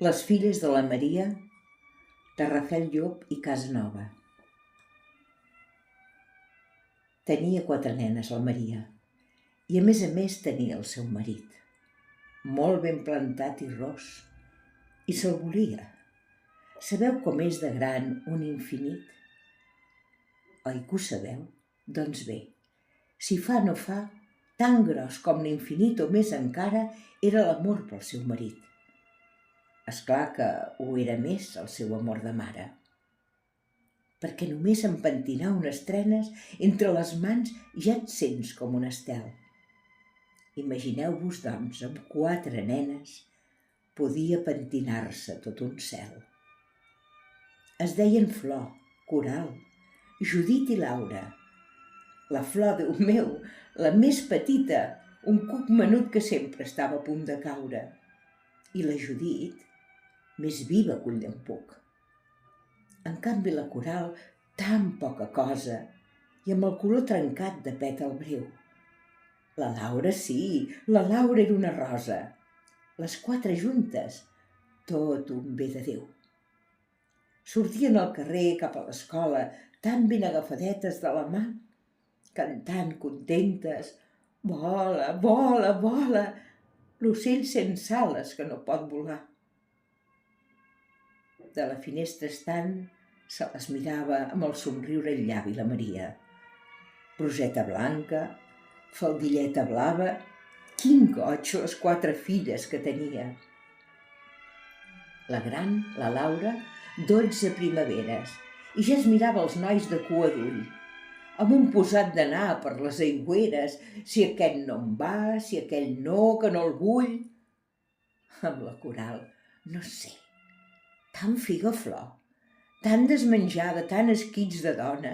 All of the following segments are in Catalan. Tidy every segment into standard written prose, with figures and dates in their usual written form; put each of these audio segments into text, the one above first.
Les filles de la Maria, de Rafael Llop i Casanova. Tenia 4 nenes, la Maria, i a més tenia el seu marit, molt ben plantat i ros, i se'l volia. Sabeu com és de gran un infinit? Oi que ho sabeu? Doncs bé, si fa no fa, tan gros com l'infinit o més encara era l'amor pel seu marit. Esclar que ho era més el seu amor de mare, perquè només en pentinar unes trenes entre les mans ja et sents com un estel. Imagineu-vos, doncs, amb 4 nenes podia pentinar-se tot un cel. Es deien Flor, Coral, Judit i Laura. La Flor, Déu meu, la més petita, un cuc menut que sempre estava a punt de caure. I la Judit, més viva que un llampuc. En canvi la Coral, tan poca cosa, i amb el color trencat de pètal breu. La Laura sí, la Laura era una rosa. Les 4 juntes, tot un bé de Déu. Sortien al carrer cap a l'escola, tan ben agafadetes de la mà, cantant contentes, vola, vola, vola, l'ocell sense ales que no pot volar. De la finestra estant, se les mirava amb el somriure al llavi la Maria. Roseta blanca, faldilleta blava, quin goig les 4 filles que tenia. La gran, la Laura, 12 primaveres, i ja es mirava els nois de cua d'ull, amb un posat d'anar per les aigüeres, si aquest no em va, si aquell no, que no el vull. Amb la Coral, no sé, tan figaflor, tan desmenjada, tan esquits de dona,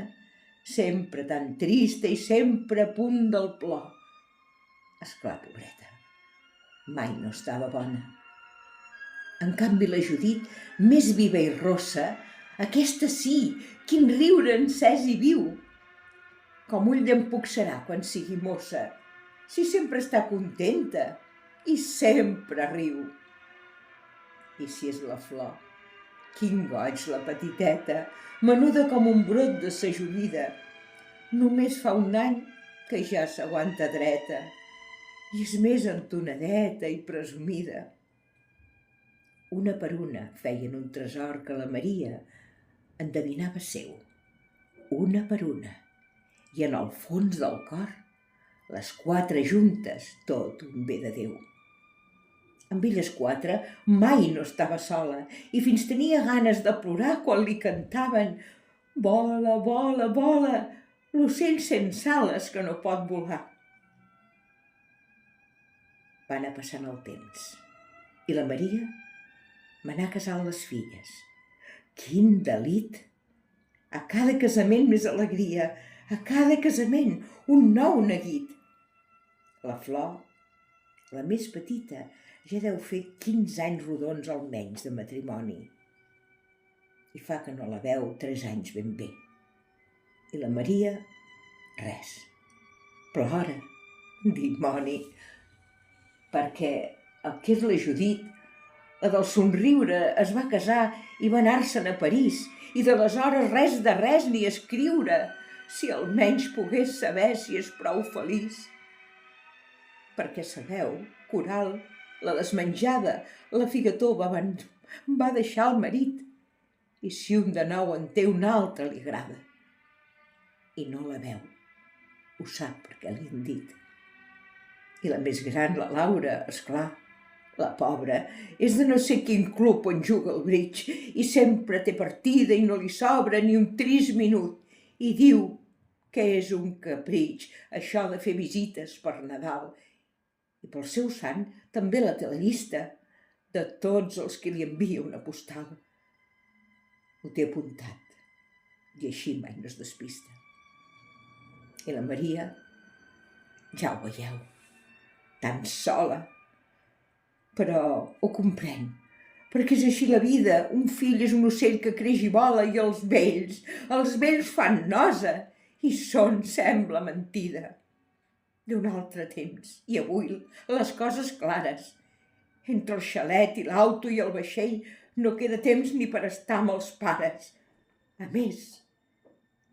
sempre tan trista i sempre a punt del plor. Esclar, pobreta, mai no estava bona. En canvi la Judit, més viva i rossa, aquesta sí, quin riure encès i viu. Com un llampuc serà quan sigui mossa, si sempre està contenta i sempre riu. I si és la Flor, quin goig la petiteta, menuda com un brot de sa Judida. Només fa un any que ja s'aguanta dreta i és més entonadeta i presumida. Una per una feien un tresor que la Maria endevinava seu, una per una, i en el fons del cor, les 4 juntes, tot un bé de Déu. Amb elles 4 mai no estava sola i fins tenia ganes de plorar quan li cantaven «Vola, vola, vola, l'ocell sense ales que no pot volar». Va anar passant el temps i la Maria va anar casant les filles. Quin delit! A cada casament més alegria, a cada casament un nou neguit. La Flor, la més petita, ja deu fer 15 anys rodons almenys de matrimoni. I fa que no la veu 3 anys ben bé. I la Maria, res. Plora, dimoni, perquè el que és la Judit, la del somriure, es va casar i va anar-se'n a París, i d'aleshores res de res ni escriure, si almenys pogués saber si és prou feliç. Perquè sabeu, Coral, la desmenjada, la figatova, va deixar el marit, i si un de nou en té un altre li agrada. I no la veu, ho sap perquè li han dit. I la més gran, la Laura, esclar, la pobra, és de no sé quin club on juga al bridge i sempre té partida i no li sobra ni un trist minut, i diu que és un capritx això de fer visites per Nadal. I pel seu sant també la té a la llista de tots els que li envia una postal. Ho té apuntat i així mai no es despista. I la Maria, ja ho veieu, tan sola. Però ho comprenc, perquè és així la vida. Un fill és un ocell que creix i vola i els vells fan nosa i són, sembla, mentida. D'un altre temps, i avui les coses clares. Entre el xalet i l'auto i el vaixell no queda temps ni per estar amb els pares. A més,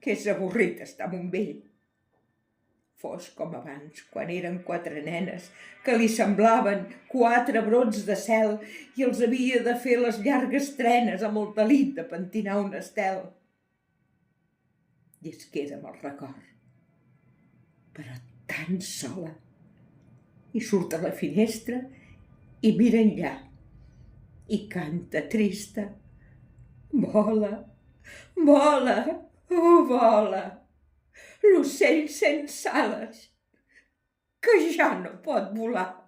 que és avorrit estar amb un vell. Fos com abans, quan eren 4 nenes, que li semblaven 4 brots de cel i els havia de fer les llargues trenes amb el delit de pentinar un estel. I es queda amb el record, però tan sola. I surt a la finestra i mira enllà i canta trista. Vola, vola, oh vola, l'ocell sense ales, que ja no pot volar.